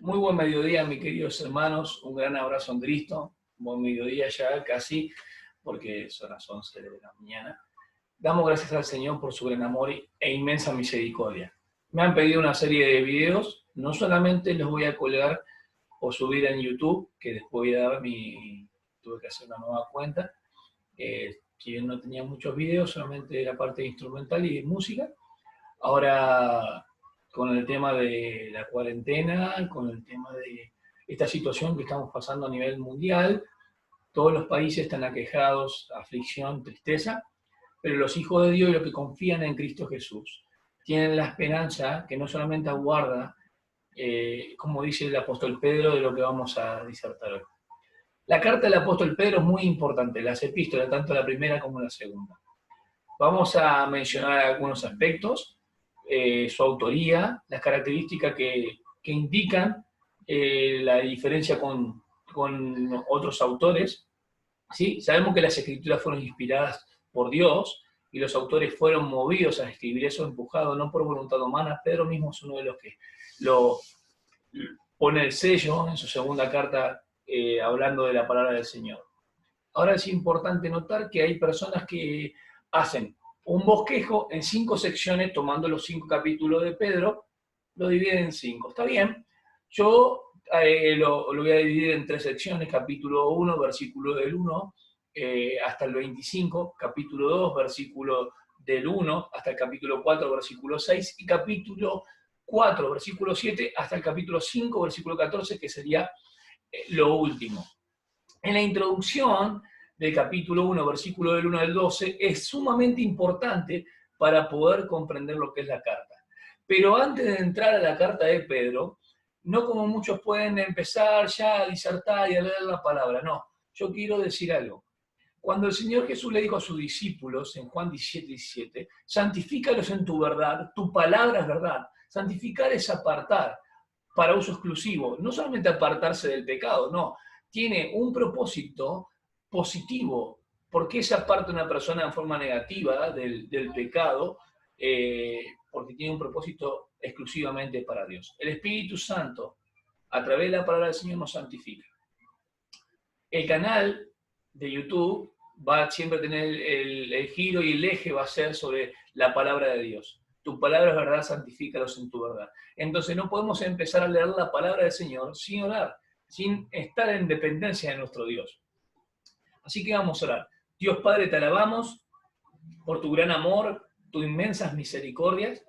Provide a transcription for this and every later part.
Muy buen mediodía, mis queridos hermanos. Un gran abrazo en Cristo. Buen mediodía ya casi, porque son las 11 de la mañana. Damos gracias al Señor por su gran amor e inmensa misericordia. Me han pedido una serie de videos. No solamente los voy a colgar o subir en YouTube, que después voy a dar tuve que hacer una nueva cuenta. Si bien no tenía muchos videos, solamente la parte instrumental y de música. Ahora, con el tema de la cuarentena, con el tema de esta situación que estamos pasando a nivel mundial, todos los países están aquejados, aflicción, tristeza, pero los hijos de Dios y los que confían en Cristo Jesús tienen la esperanza que no solamente aguarda, como dice el apóstol Pedro, de lo que vamos a disertar hoy. La carta del apóstol Pedro es muy importante, las epístolas, tanto la primera como la segunda. Vamos a mencionar algunos aspectos, su autoría, las características que indican la diferencia con otros autores. ¿Sí? Sabemos que las escrituras fueron inspiradas por Dios y los autores fueron movidos a escribir eso, empujados no por voluntad humana. Pedro mismo es uno de los que lo pone el sello en su segunda carta hablando de la palabra del Señor. Ahora es importante notar que hay personas que hacen un bosquejo en 5 secciones, tomando los 5 capítulos de Pedro, lo dividen en 5. Está bien, yo lo voy a dividir en 3 secciones, capítulo 1, versículo del 1 hasta el 25, capítulo 2, versículo del 1 hasta el capítulo 4, versículo 6, y capítulo 4, versículo 7, hasta el capítulo 5, versículo 14, que sería lo último. En la introducción del capítulo 1, versículo del 1 al 12, es sumamente importante para poder comprender lo que es la carta. Pero antes de entrar a la carta de Pedro, no como muchos pueden empezar ya a disertar y a leer la palabra, no. Yo quiero decir algo. Cuando el Señor Jesús le dijo a sus discípulos en Juan 17:17, santifícalos en tu verdad, tu palabra es verdad. Santificar es apartar para uso exclusivo, no solamente apartarse del pecado, no, tiene un propósito positivo, porque se aparta una persona en forma negativa del pecado, porque tiene un propósito exclusivamente para Dios. El Espíritu Santo, a través de la palabra del Señor, nos santifica. El canal de YouTube va a siempre tener el giro y el eje va a ser sobre la palabra de Dios. Tu palabra es verdad, santifícalos en tu verdad. Entonces no podemos empezar a leer la palabra del Señor sin orar, sin estar en dependencia de nuestro Dios. Así que vamos a orar. Dios Padre, te alabamos por tu gran amor, tus inmensas misericordias,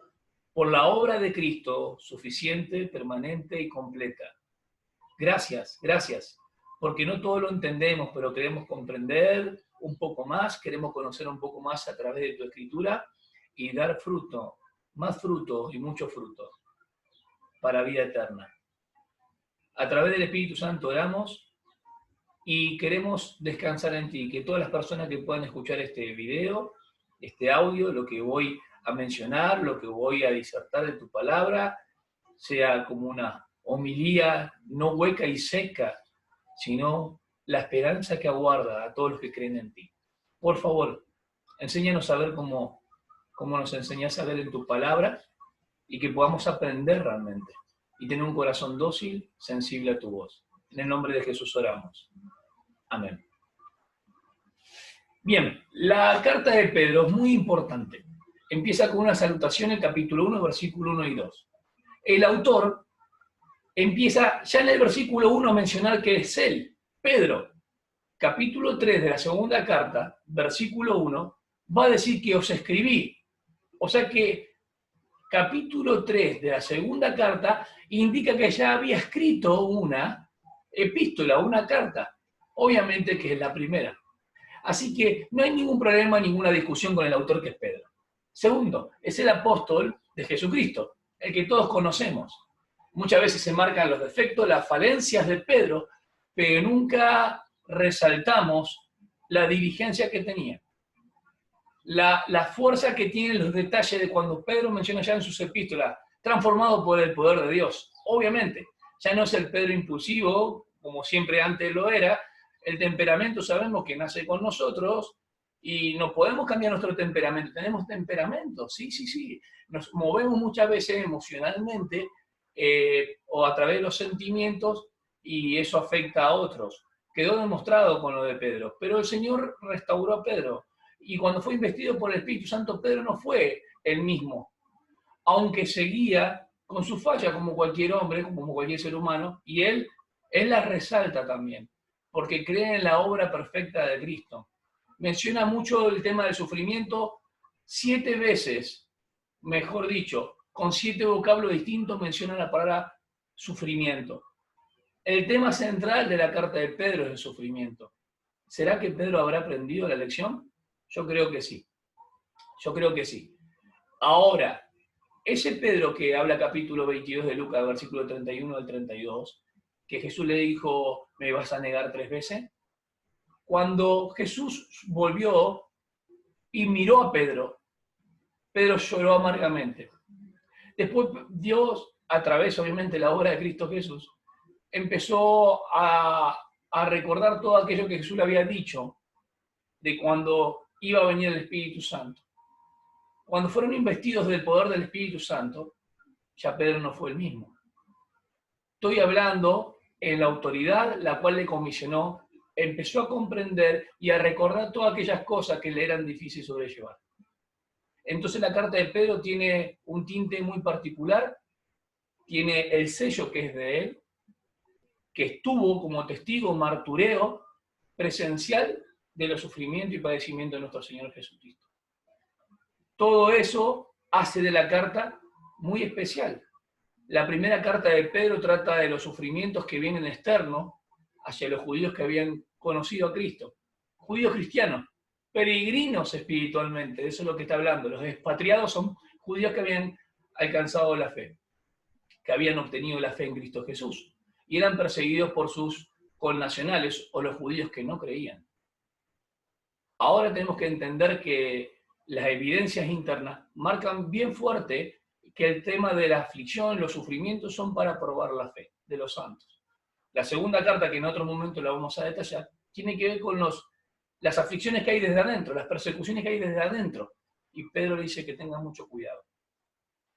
por la obra de Cristo suficiente, permanente y completa. Gracias, gracias, porque no todo lo entendemos, pero queremos comprender un poco más, queremos conocer un poco más a través de tu escritura y dar fruto, más fruto y mucho fruto para vida eterna. A través del Espíritu Santo oramos y queremos descansar en ti, que todas las personas que puedan escuchar este video, este audio, lo que voy a mencionar, lo que voy a disertar de tu palabra, sea como una homilía no hueca y seca, sino la esperanza que aguarda a todos los que creen en ti. Por favor, enséñanos a ver cómo nos enseñas a ver en tu palabra y que podamos aprender realmente y tener un corazón dócil, sensible a tu voz. En el nombre de Jesús oramos. Amén. Bien, la carta de Pedro es muy importante. Empieza con una salutación en el capítulo 1, versículo 1 y 2. El autor empieza ya en el versículo 1 a mencionar que es él, Pedro. Capítulo 3 de la segunda carta, versículo 1, va a decir que os escribí. O sea que capítulo 3 de la segunda carta indica que ya había escrito una epístola, una carta. Obviamente que es la primera. Así que no hay ningún problema, ninguna discusión con el autor que es Pedro. Segundo, es el apóstol de Jesucristo, el que todos conocemos. Muchas veces se marcan los defectos, las falencias de Pedro, pero nunca resaltamos la diligencia que tenía. La fuerza que tienen los detalles de cuando Pedro menciona ya en sus epístolas, transformado por el poder de Dios. Obviamente, ya no es el Pedro impulsivo, como siempre antes lo era. El temperamento sabemos que nace con nosotros y no podemos cambiar nuestro temperamento. Tenemos temperamento, sí. Nos movemos muchas veces emocionalmente o a través de los sentimientos, y eso afecta a otros. Quedó demostrado con lo de Pedro, pero el Señor restauró a Pedro. Y cuando fue investido por el Espíritu Santo, Pedro no fue el mismo, aunque seguía con su falla como cualquier hombre, como cualquier ser humano, y él la resalta también, porque cree en la obra perfecta de Cristo. Menciona mucho el tema del sufrimiento 7 veces, mejor dicho, con 7 vocablos distintos menciona la palabra sufrimiento. El tema central de la carta de Pedro es el sufrimiento. ¿Será que Pedro habrá aprendido la lección? Yo creo que sí. Yo creo que sí. Ahora, ese Pedro que habla capítulo 22 de Lucas, versículo 31 al 32, que Jesús le dijo, ¿me vas a negar 3 veces? Cuando Jesús volvió y miró a Pedro, Pedro lloró amargamente. Después Dios, a través obviamente de la obra de Cristo Jesús, empezó a recordar todo aquello que Jesús le había dicho de cuando iba a venir el Espíritu Santo. Cuando fueron investidos del poder del Espíritu Santo, ya Pedro no fue el mismo. Estoy hablando en la autoridad la cual le comisionó, empezó a comprender y a recordar todas aquellas cosas que le eran difíciles sobrellevar. Entonces la carta de Pedro tiene un tinte muy particular, tiene el sello que es de él, que estuvo como testigo martureo presencial de los sufrimientos y padecimientos de nuestro Señor Jesucristo. Todo eso hace de la carta muy especial. La primera carta de Pedro trata de los sufrimientos que vienen externos hacia los judíos que habían conocido a Cristo. Judíos cristianos, peregrinos espiritualmente, de eso es lo que está hablando. Los expatriados son judíos que habían alcanzado la fe, que habían obtenido la fe en Cristo Jesús, y eran perseguidos por sus connacionales o los judíos que no creían. Ahora tenemos que entender que las evidencias internas marcan bien fuerte que el tema de la aflicción, los sufrimientos son para probar la fe de los santos. La segunda carta, que en otro momento la vamos a detallar, tiene que ver con las aflicciones que hay desde adentro, las persecuciones que hay desde adentro. Y Pedro le dice que tenga mucho cuidado.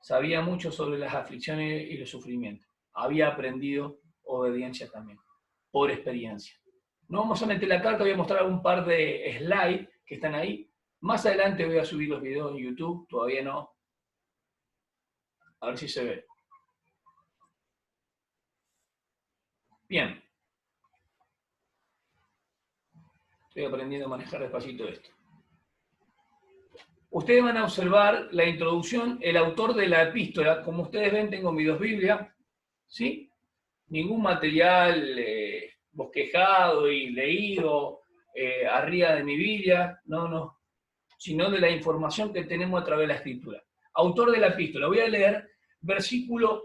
Sabía mucho sobre las aflicciones y los sufrimientos. Había aprendido obediencia también, por experiencia. No vamos a meter la carta, voy a mostrar un par de slides que están ahí. Más adelante voy a subir los videos en YouTube, todavía no. A ver si se ve. Bien. Estoy aprendiendo a manejar despacito esto. Ustedes van a observar la introducción, el autor de la epístola. Como ustedes ven, tengo mis 2 Biblias, ¿sí? Ningún material bosquejado y leído arriba de mi Biblia, no, sino de la información que tenemos a través de la Escritura. Autor de la epístola. Voy a leer versículo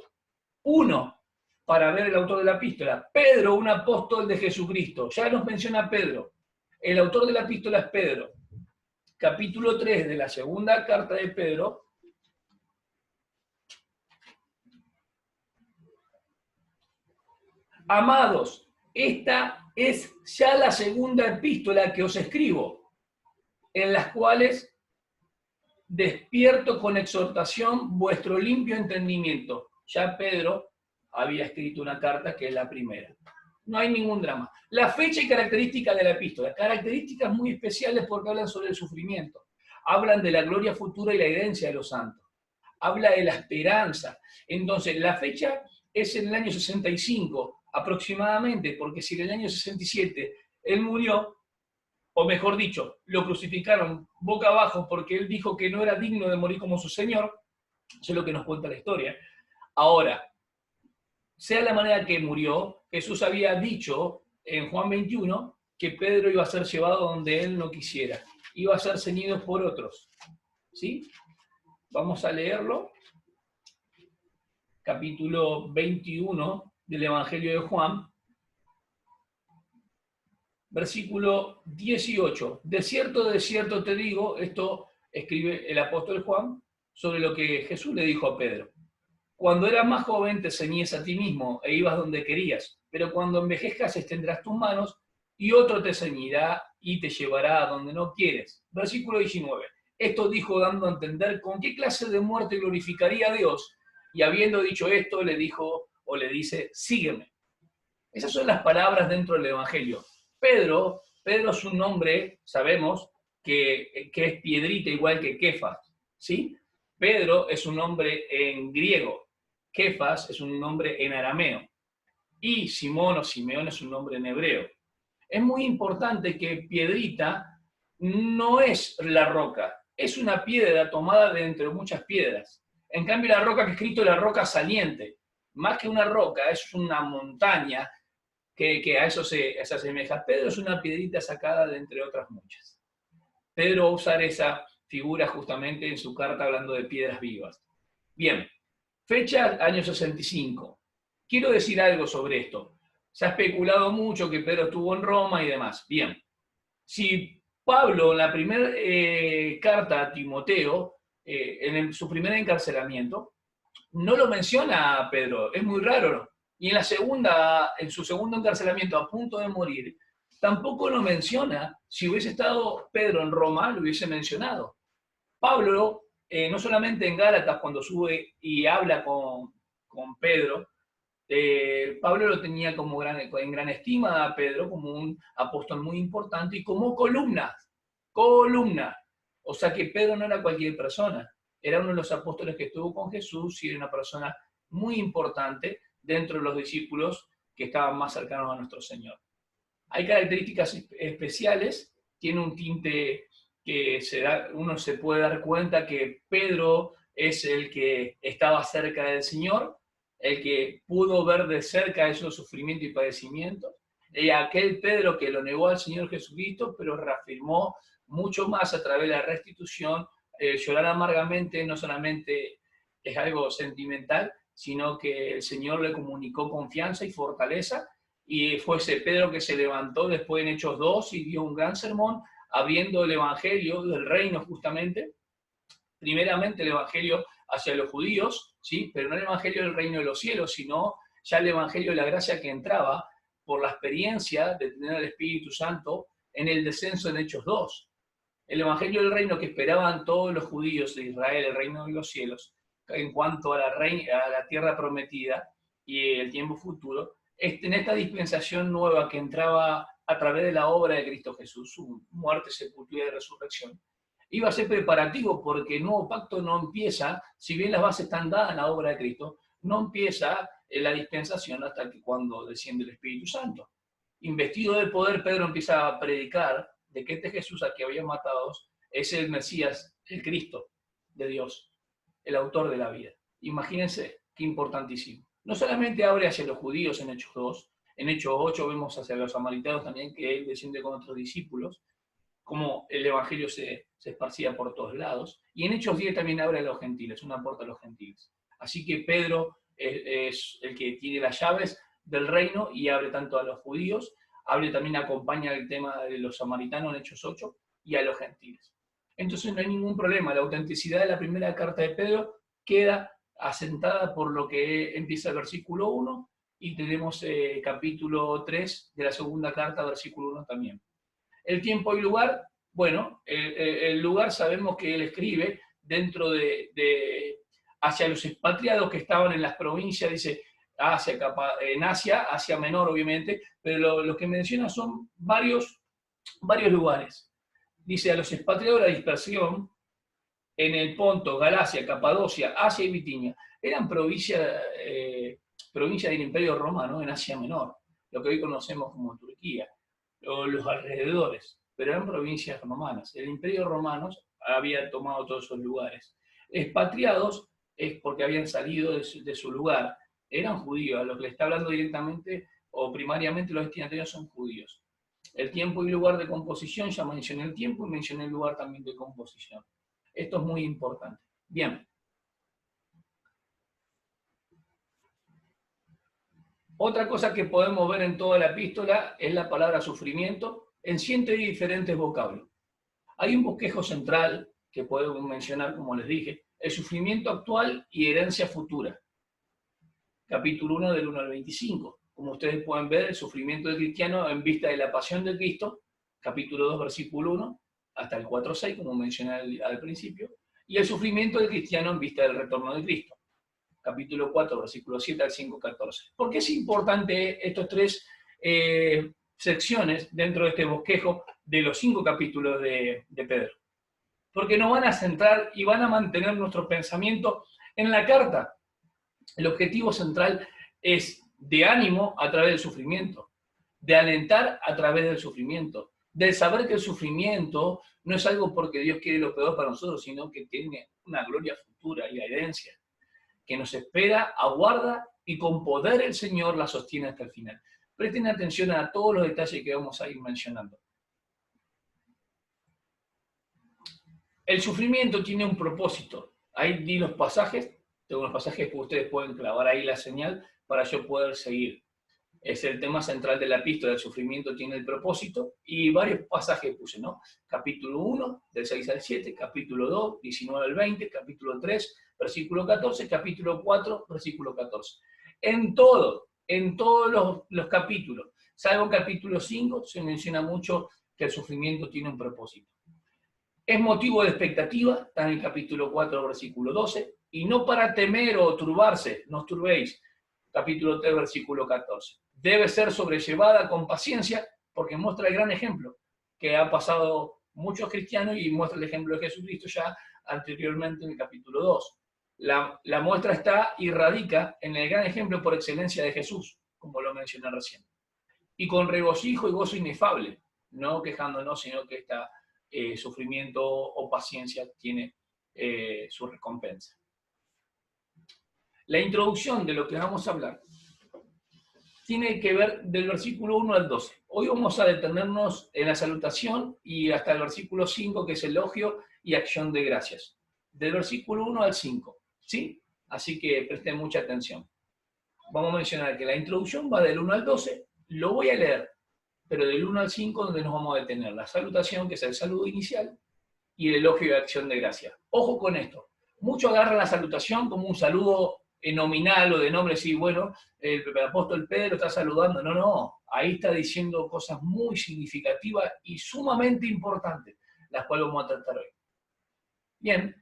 1 para ver el autor de la epístola. Pedro, un apóstol de Jesucristo. Ya nos menciona Pedro. El autor de la epístola es Pedro. Capítulo 3 de la segunda carta de Pedro. Amados, esta es ya la segunda epístola que os escribo, en las cuales despierto con exhortación vuestro limpio entendimiento. Ya Pedro había escrito una carta que es la primera. No hay ningún drama. La fecha y características de la epístola. Características muy especiales porque hablan sobre el sufrimiento. Hablan de la gloria futura y la herencia de los santos. Habla de la esperanza. Entonces, la fecha es en el año 65 aproximadamente, porque si en el año 67 él murió, o mejor dicho, lo crucificaron boca abajo porque él dijo que no era digno de morir como su Señor, eso es lo que nos cuenta la historia. Ahora, sea la manera que murió, Jesús había dicho en Juan 21 que Pedro iba a ser llevado donde él no quisiera, iba a ser ceñido por otros. ¿Sí? Vamos a leerlo. Capítulo 21 del Evangelio de Juan, versículo 18. De cierto te digo, esto escribe el apóstol Juan, sobre lo que Jesús le dijo a Pedro. Cuando eras más joven te ceñías a ti mismo e ibas donde querías, pero cuando envejezcas extenderás tus manos y otro te ceñirá y te llevará a donde no quieres. Versículo 19. Esto dijo dando a entender con qué clase de muerte glorificaría a Dios y habiendo dicho esto, le dijo o le dice, sígueme. Esas son las palabras dentro del Evangelio. Pedro es un nombre, sabemos, que es piedrita igual que Kefas, ¿sí? Pedro es un nombre en griego, Kefas es un nombre en arameo, y Simón o Simeón es un nombre en hebreo. Es muy importante que piedrita no es la roca, es una piedra tomada de entre muchas piedras. En cambio, la roca que he escrito es la roca saliente. Más que una roca, es una montaña que a eso se asemeja. Pedro es una piedrita sacada de entre otras muchas. Pedro va a usar esa figura justamente en su carta hablando de piedras vivas. Bien, fecha año 65. Quiero decir algo sobre esto. Se ha especulado mucho que Pedro estuvo en Roma y demás. Bien, si Pablo en la primera carta a Timoteo, su primer encarcelamiento, no lo menciona a Pedro, es muy raro. Y en su segundo encarcelamiento, a punto de morir, tampoco lo menciona. Si hubiese estado Pedro en Roma, lo hubiese mencionado. Pablo, no solamente en Gálatas, cuando sube y habla con Pedro, Pablo lo tenía en gran estima a Pedro como un apóstol muy importante y como columna. O sea que Pedro no era cualquier persona, era uno de los apóstoles que estuvo con Jesús y era una persona muy importante dentro de los discípulos que estaban más cercanos a nuestro Señor. Hay características especiales, tiene un tinte que uno se puede dar cuenta que Pedro es el que estaba cerca del Señor, el que pudo ver de cerca esos sufrimientos y padecimientos, y aquel Pedro que lo negó al Señor Jesucristo, pero reafirmó mucho más a través de la restitución. Llorar amargamente no solamente es algo sentimental, sino que el Señor le comunicó confianza y fortaleza, y fue ese Pedro que se levantó después en Hechos 2 y dio un gran sermón, abriendo el Evangelio del reino justamente, primeramente el Evangelio hacia los judíos, ¿sí? Pero no el Evangelio del reino de los cielos, sino ya el Evangelio de la gracia que entraba por la experiencia de tener al Espíritu Santo en el descenso en Hechos 2. El Evangelio del reino que esperaban todos los judíos de Israel, el reino de los cielos, en cuanto a la tierra prometida y el tiempo futuro, en esta dispensación nueva que entraba a través de la obra de Cristo Jesús, su muerte, sepultura y resurrección, iba a ser preparativo porque el nuevo pacto no empieza, si bien las bases están dadas en la obra de Cristo, no empieza la dispensación hasta que cuando desciende el Espíritu Santo. Investido de poder, Pedro empieza a predicar de que este Jesús al que habían matado es el Mesías, el Cristo de Dios, el autor de la vida. Imagínense qué importantísimo. No solamente abre hacia los judíos en Hechos 2, en Hechos 8 vemos hacia los samaritanos también que él desciende con otros discípulos, como el evangelio se esparcía por todos lados, y en Hechos 10 también abre a los gentiles, una puerta a los gentiles. Así que Pedro es el que tiene las llaves del reino y abre tanto a los judíos, también acompaña el tema de los samaritanos en Hechos 8 y a los gentiles. Entonces no hay ningún problema, la autenticidad de la primera carta de Pedro queda asentada por lo que empieza el versículo 1 y tenemos capítulo 3 de la segunda carta, versículo 1 también. El tiempo y lugar, bueno, el lugar sabemos que él escribe dentro hacia los expatriados que estaban en las provincias, dice en Asia, Asia Menor obviamente, pero lo que menciona son varios lugares. Dice a los expatriados de la dispersión en el Ponto, Galacia, Capadocia, Asia y Bitinia. Eran provincias del Imperio Romano en Asia Menor, lo que hoy conocemos como Turquía, o los alrededores, pero eran provincias romanas. El Imperio Romano había tomado todos esos lugares. Expatriados es porque habían salido de su lugar, eran judíos, a los que le está hablando directamente o primariamente los destinatarios son judíos. El tiempo y lugar de composición, ya mencioné el tiempo y mencioné el lugar también de composición. Esto es muy importante. Bien. Otra cosa que podemos ver en toda la epístola es la palabra sufrimiento en 100 diferentes vocablos. Hay un bosquejo central que podemos mencionar, como les dije, el sufrimiento actual y herencia futura. Capítulo 1 del 1 al 25. Como ustedes pueden ver, el sufrimiento del cristiano en vista de la pasión de Cristo, capítulo 2, versículo 1, hasta el 4-6, como mencioné al principio, y el sufrimiento del cristiano en vista del retorno de Cristo. capítulo 4, versículo 7 al 5, 14. ¿Por qué es importante estos tres secciones dentro de este bosquejo de los 5 capítulos de Pedro? Porque nos van a centrar y van a mantener nuestro pensamiento en la carta. El objetivo central es de ánimo a través del sufrimiento, de alentar a través del sufrimiento, de saber que el sufrimiento no es algo porque Dios quiere lo peor para nosotros, sino que tiene una gloria futura y herencia, que nos espera, aguarda y con poder el Señor la sostiene hasta el final. Presten atención a todos los detalles que vamos a ir mencionando. El sufrimiento tiene un propósito. Ahí di los pasajes, tengo unos pasajes que ustedes pueden clavar ahí la señal para yo poder seguir. Es el tema central de la epístola, el sufrimiento tiene el propósito, y varios pasajes puse, ¿no? Capítulo 1, del 6 al 7, capítulo 2, 19 al 20, capítulo 3, versículo 14, capítulo 4, versículo 14. En todos los capítulos, salvo capítulo 5, se menciona mucho que el sufrimiento tiene un propósito. Es motivo de expectativa, está en el capítulo 4, versículo 12, y no para temer o turbarse, no os turbéis, capítulo 3, versículo 14. Debe ser sobrellevada con paciencia, porque muestra el gran ejemplo que ha pasado muchos cristianos y muestra el ejemplo de Jesucristo ya anteriormente en el capítulo 2. La muestra está y radica en el gran ejemplo por excelencia de Jesús, como lo mencioné recién. Y con regocijo y gozo inefable, no quejándonos, sino que sufrimiento o paciencia tiene su recompensa. La introducción de lo que vamos a hablar tiene que ver del versículo 1 al 12. Hoy vamos a detenernos en la salutación y hasta el versículo 5, que es elogio y acción de gracias. Del versículo 1 al 5, ¿sí? Así que presten mucha atención. Vamos a mencionar que la introducción va del 1 al 12, lo voy a leer, pero del 1 al 5 donde nos vamos a detener. La salutación, que es el saludo inicial, y el elogio y acción de gracias. Ojo con esto. Muchos agarran la salutación como un saludo nominal o de nombre, sí, bueno, el apóstol Pedro está saludando. No, no, ahí está diciendo cosas muy significativas y sumamente importantes, las cuales vamos a tratar hoy. Bien.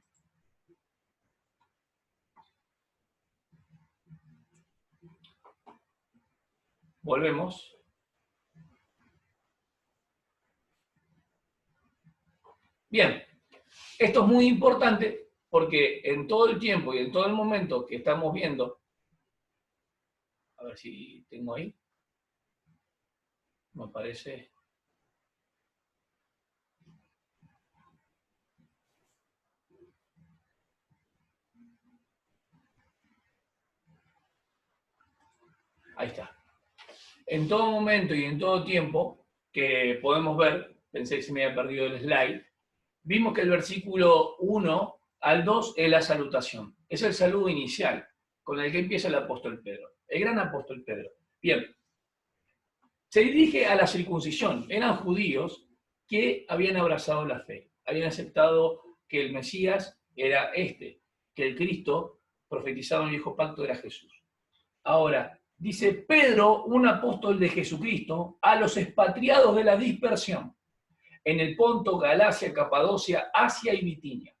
Volvemos. Bien, esto es muy importante porque en todo el tiempo y en todo el momento que estamos viendo, a ver si tengo ahí, me parece. Ahí está. En todo momento y en todo tiempo que podemos ver, pensé que se me había perdido el slide, vimos que el versículo 1 al 2 es la salutación. Es el saludo inicial con el que empieza el apóstol Pedro, el gran apóstol Pedro. Bien, se dirige a la circuncisión. Eran judíos que habían abrazado la fe, habían aceptado que el Mesías era que el Cristo profetizado en el viejo pacto era Jesús. Ahora, dice Pedro, un apóstol de Jesucristo, a los expatriados de la dispersión, en el Ponto, Galacia, Capadocia, Asia y Bitinia,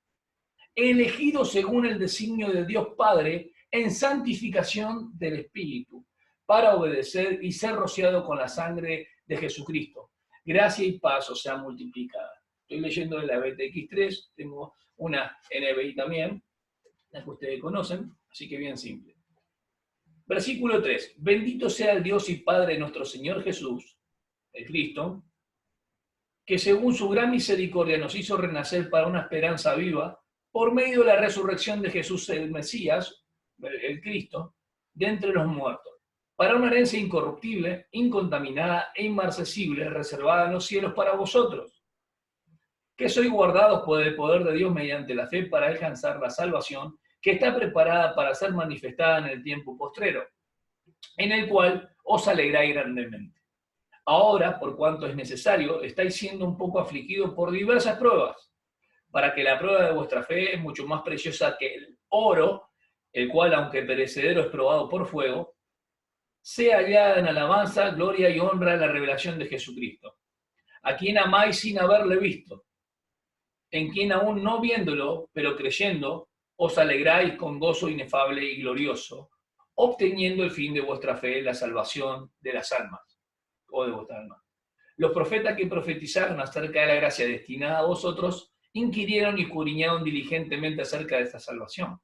elegidos según el designio de Dios Padre en santificación del Espíritu, para obedecer y ser rociado con la sangre de Jesucristo. Gracia y paz os sean multiplicadas. Estoy leyendo de la BTX3, tengo una NBI también, la que ustedes conocen, así que bien simple. Versículo 3. Bendito sea el Dios y Padre de nuestro Señor Jesús, el Cristo, que según su gran misericordia nos hizo renacer para una esperanza viva, por medio de la resurrección de Jesús el Mesías, el Cristo, de entre los muertos, para una herencia incorruptible, incontaminada e inmarcesible, reservada en los cielos para vosotros, que sois guardados por el poder de Dios mediante la fe para alcanzar la salvación, que está preparada para ser manifestada en el tiempo postrero, en el cual os alegráis grandemente. Ahora, por cuanto es necesario, estáis siendo un poco afligidos por diversas pruebas, para que la prueba de vuestra fe es mucho más preciosa que el oro, el cual, aunque perecedero, es probado por fuego, sea hallada en alabanza, gloria y honra en la revelación de Jesucristo, a quien amáis sin haberle visto, en quien aún no viéndolo, pero creyendo, os alegráis con gozo inefable y glorioso, obteniendo el fin de vuestra fe, la salvación de las almas, o de vuestra alma. Los profetas que profetizaron acerca de la gracia destinada a vosotros, inquirieron y escudriñaron diligentemente acerca de esta salvación,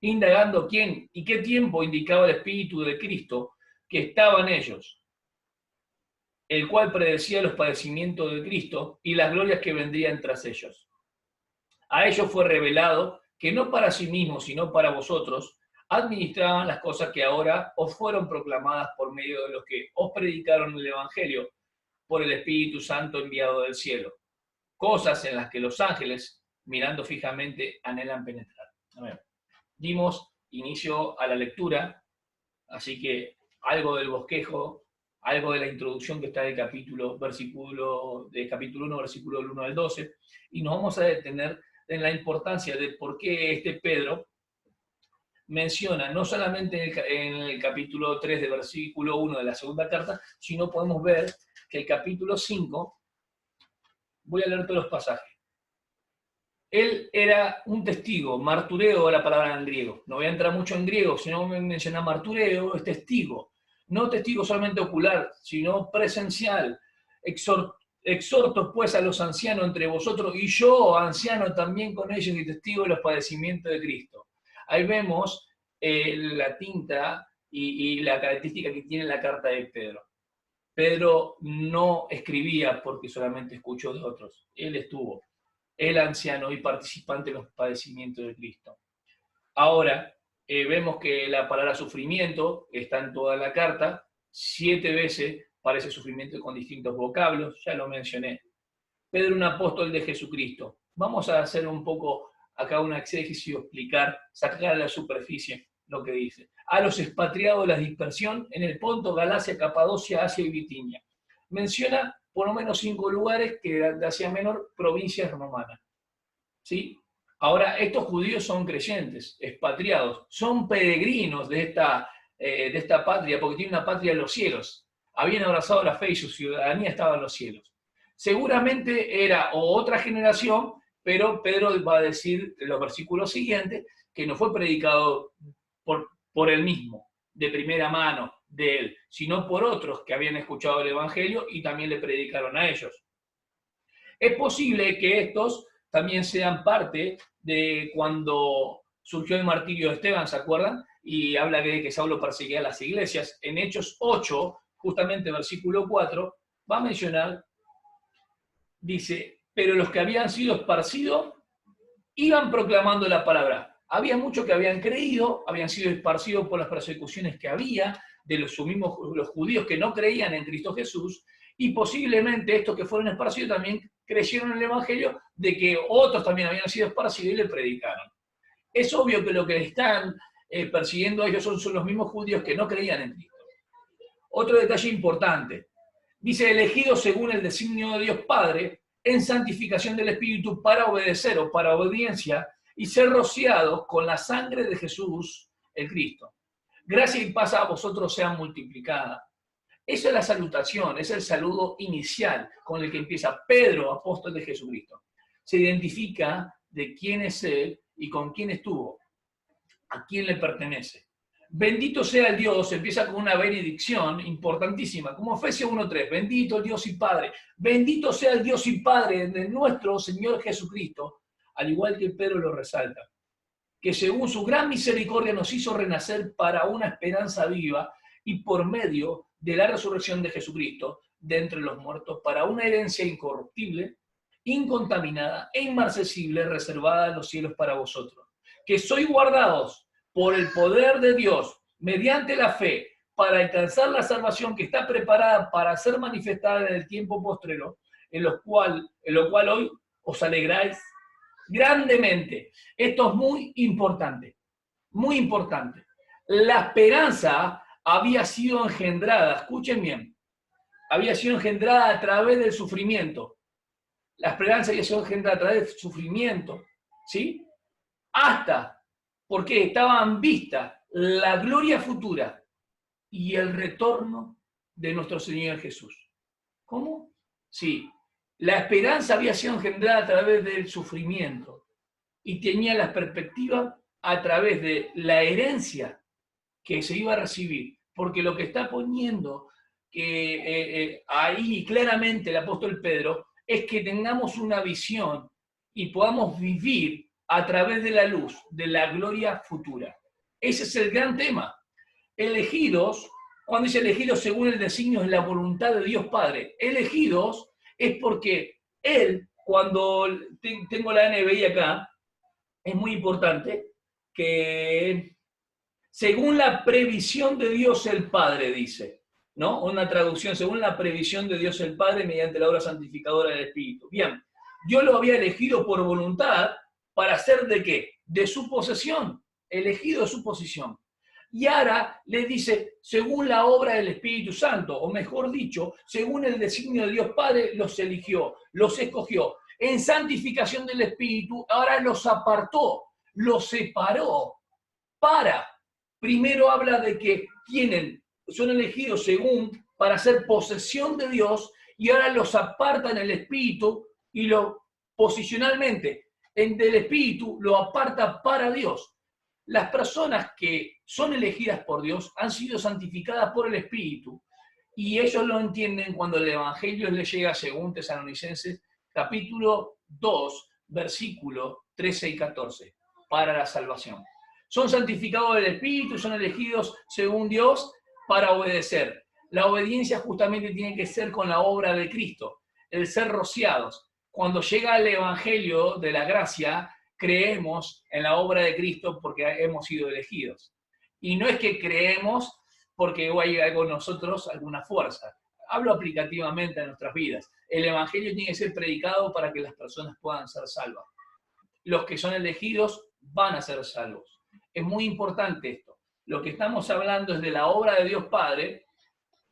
indagando quién y qué tiempo indicaba el Espíritu de Cristo que estaba en ellos, el cual predecía los padecimientos de Cristo y las glorias que vendrían tras ellos. A ellos fue revelado que no para sí mismos, sino para vosotros, administraban las cosas que ahora os fueron proclamadas por medio de los que os predicaron el Evangelio por el Espíritu Santo enviado del cielo. Cosas en las que los ángeles, mirando fijamente, anhelan penetrar. A ver, dimos inicio a la lectura, así que algo del bosquejo, algo de la introducción que está del capítulo 1, versículo del 1 al 12, y nos vamos a detener en la importancia de por qué este Pedro menciona, no solamente en el capítulo 3 del versículo 1 de la segunda carta, sino podemos ver que el capítulo 5, voy a leer todos los pasajes. Él era un testigo, martureo la palabra en griego. No voy a entrar mucho en griego, sino me menciona martureo, es testigo. No testigo solamente ocular, sino presencial. Exhorto pues a los ancianos entre vosotros, y yo, anciano también con ellos, y testigo de los padecimientos de Cristo. Ahí vemos la tinta y la característica que tiene la carta de Pedro. Pedro no escribía porque solamente escuchó de otros. Él estuvo, el anciano y participante de los padecimientos de Cristo. Ahora, vemos que la palabra sufrimiento está en toda la carta, 7 veces parece sufrimiento con distintos vocablos, ya lo mencioné. Pedro, un apóstol de Jesucristo. Vamos a hacer un poco acá una exégesis y explicar, sacar a la superficie lo que dice. A los expatriados de la dispersión en el Ponto, Galacia, Capadocia, Asia y Bitinia. Menciona por lo menos 5 lugares que de Asia Menor, provincias romanas. ¿Sí? Ahora, estos judíos son creyentes, expatriados, son peregrinos de esta patria, porque tienen una patria en los cielos. Habían abrazado la fe y su ciudadanía estaba en los cielos. Seguramente era otra generación, pero Pedro va a decir en los versículos siguientes que no fue predicado por él mismo, de primera mano de él, sino por otros que habían escuchado el Evangelio y también le predicaron a ellos. Es posible que estos también sean parte de cuando surgió el martirio de Esteban, ¿se acuerdan? Y habla de que Saulo perseguía a las iglesias. En Hechos 8, justamente versículo 4, va a mencionar, dice, pero los que habían sido esparcidos iban proclamando la palabra. Había muchos que habían creído, habían sido esparcidos por las persecuciones que había, de los judíos que no creían en Cristo Jesús, y posiblemente estos que fueron esparcidos también creyeron en el Evangelio de que otros también habían sido esparcidos y le predicaron. Es obvio que lo que están persiguiendo a ellos son los mismos judíos que no creían en Cristo. Otro detalle importante, dice elegidos según el designio de Dios Padre, en santificación del Espíritu para obedecer o para obediencia y ser rociados con la sangre de Jesús, el Cristo. Gracia y paz a vosotros sean multiplicadas. Esa es la salutación, es el saludo inicial con el que empieza Pedro, apóstol de Jesucristo. Se identifica de quién es él y con quién estuvo, a quién le pertenece. Bendito sea el Dios, empieza con una benedicción importantísima, como Efesios 1:3, bendito el Dios y Padre, bendito sea el Dios y Padre de nuestro Señor Jesucristo, al igual que Pedro lo resalta, que según su gran misericordia nos hizo renacer para una esperanza viva y por medio de la resurrección de Jesucristo de entre los muertos, para una herencia incorruptible, incontaminada e inmarcesible, reservada en los cielos para vosotros, que sois guardados por el poder de Dios, mediante la fe, para alcanzar la salvación que está preparada para ser manifestada en el tiempo postrero, en lo cual hoy os alegráis grandemente. Esto es muy importante, muy importante. La esperanza había sido engendrada, escuchen bien, había sido engendrada a través del sufrimiento. La esperanza había sido engendrada a través del sufrimiento, ¿sí? Hasta porque estaban vistas la gloria futura y el retorno de nuestro Señor Jesús. ¿Cómo? Sí, la esperanza había sido engendrada a través del sufrimiento y tenía la perspectiva a través de la herencia que se iba a recibir, porque lo que está poniendo ahí claramente el apóstol Pedro es que tengamos una visión y podamos vivir a través de la luz de la gloria futura. Ese es el gran tema. Elegidos, cuando dice elegidos según el designio de la voluntad de Dios Padre, elegidos es porque Él, cuando tengo la NBI acá, es muy importante que según la previsión de Dios el Padre, dice, ¿no? Una traducción, según la previsión de Dios el Padre mediante la obra santificadora del Espíritu. Bien, Dios lo había elegido por voluntad para ser ¿de qué? De su posesión, elegido de su posesión. Y ahora le dice, según la obra del Espíritu Santo, o mejor dicho, según el designio de Dios Padre, los eligió, los escogió. En santificación del Espíritu, ahora los apartó, los separó para. Primero habla de que son elegidos según para ser posesión de Dios y ahora los aparta en el Espíritu y lo posicionalmente del Espíritu lo aparta para Dios. Las personas que son elegidas por Dios han sido santificadas por el Espíritu y ellos lo entienden cuando el Evangelio les llega según Tesalonicenses capítulo 2, versículo 13 y 14, para la salvación. Son santificados del Espíritu, son elegidos según Dios para obedecer. La obediencia justamente tiene que ser con la obra de Cristo, el ser rociados. Cuando llega el Evangelio de la gracia, creemos en la obra de Cristo porque hemos sido elegidos. Y no es que creemos porque hay algo en nosotros, alguna fuerza. Hablo aplicativamente en nuestras vidas. El Evangelio tiene que ser predicado para que las personas puedan ser salvas. Los que son elegidos van a ser salvos. Es muy importante esto. Lo que estamos hablando es de la obra de Dios Padre,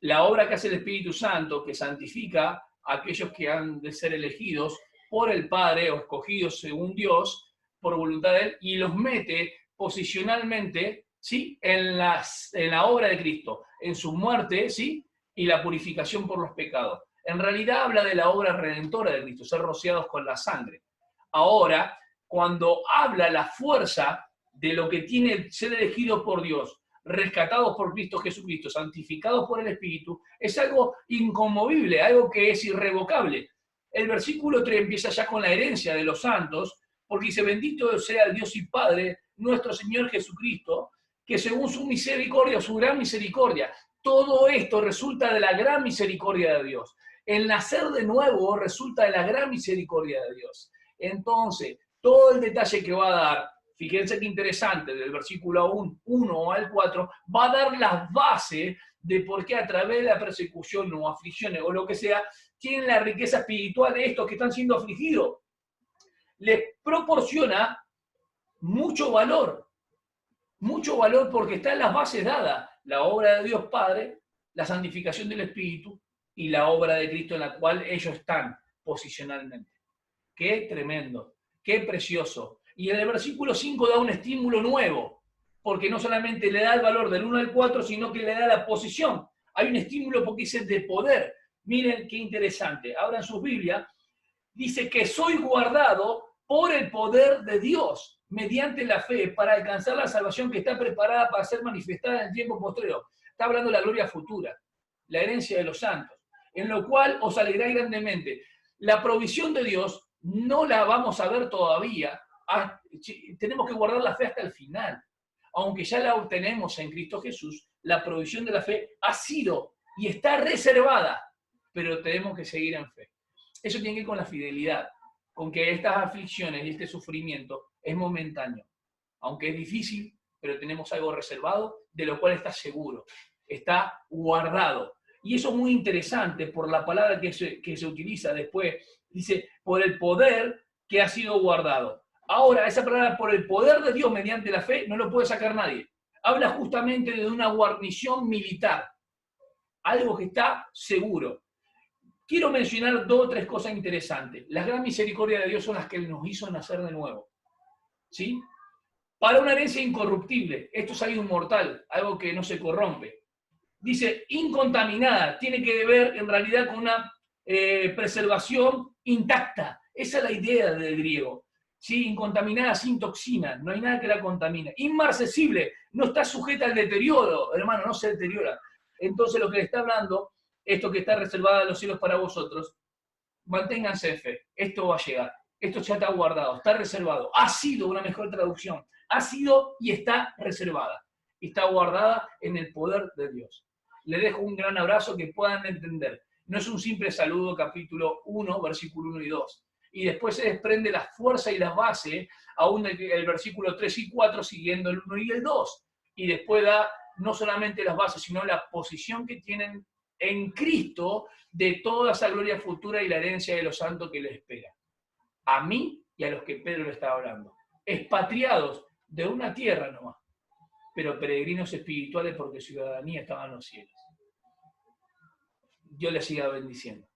la obra que hace el Espíritu Santo, que santifica a aquellos que han de ser elegidos por el Padre o escogidos según Dios, por voluntad de Él, y los mete posicionalmente, ¿sí? en la obra de Cristo, en su muerte, ¿sí? y la purificación por los pecados. En realidad habla de la obra redentora de Cristo, ser rociados con la sangre. Ahora, cuando habla la fuerza de lo que tiene ser elegido por Dios, rescatados por Cristo Jesucristo, santificados por el Espíritu, es algo inconmovible, algo que es irrevocable. El versículo 3 empieza ya con la herencia de los santos, porque dice, bendito sea el Dios y Padre, nuestro Señor Jesucristo, que según su misericordia, su gran misericordia, todo esto resulta de la gran misericordia de Dios. El nacer de nuevo resulta de la gran misericordia de Dios. Entonces, todo el detalle que va a dar, fíjense qué interesante, del versículo 1 al 4, va a dar las bases de por qué a través de la persecución o aflicciones o lo que sea, tienen la riqueza espiritual de estos que están siendo afligidos. Les proporciona mucho valor porque está en las bases dadas, la obra de Dios Padre, la santificación del Espíritu y la obra de Cristo en la cual ellos están posicionalmente. Qué tremendo, qué precioso. Y en el versículo 5 da un estímulo nuevo, porque no solamente le da el valor del 1 al 4, sino que le da la posición. Hay un estímulo porque dice de poder. Miren qué interesante. Abran sus Biblias. Dice que soy guardado por el poder de Dios, mediante la fe, para alcanzar la salvación que está preparada para ser manifestada en el tiempo posterior. Está hablando de la gloria futura, la herencia de los santos, en lo cual os alegráis grandemente. La provisión de Dios no la vamos a ver todavía. Tenemos que guardar la fe hasta el final. Aunque ya la obtenemos en Cristo Jesús, la provisión de la fe ha sido y está reservada, pero tenemos que seguir en fe. Eso tiene que ver con la fidelidad, con que estas aflicciones y este sufrimiento es momentáneo. Aunque es difícil, pero tenemos algo reservado de lo cual está seguro, está guardado. Y eso es muy interesante por la palabra que se utiliza después. Dice, por el poder que ha sido guardado. Ahora, esa palabra, por el poder de Dios mediante la fe, no lo puede sacar nadie. Habla justamente de una guarnición militar. Algo que está seguro. Quiero mencionar 2 o 3 cosas interesantes. La gran misericordia de Dios son las que nos hizo nacer de nuevo. ¿Sí? Para una herencia incorruptible. Esto es algo inmortal, algo que no se corrompe. Dice, incontaminada. Tiene que ver en realidad con una preservación intacta. Esa es la idea del griego. ¿sí? Incontaminada, sin toxinas, no hay nada que la contamine. Inmarcesible, no está sujeta al deterioro, hermano, no se deteriora. Entonces lo que le está hablando, esto que está reservado en los cielos para vosotros, manténganse en fe, esto va a llegar, esto ya está guardado, está reservado, ha sido una mejor traducción, ha sido y está reservada, está guardada en el poder de Dios. Le dejo un gran abrazo que puedan entender. No es un simple saludo, capítulo 1, versículo 1 y 2. Y después se desprende la fuerza y la base, aún del versículo 3 y 4, siguiendo el 1 y el 2. Y después da no solamente las bases, sino la posición que tienen en Cristo de toda esa gloria futura y la herencia de los santos que les espera. A mí y a los que Pedro le estaba hablando. Expatriados de una tierra nomás, pero peregrinos espirituales porque ciudadanía estaba en los cielos. Dios les siga bendiciendo.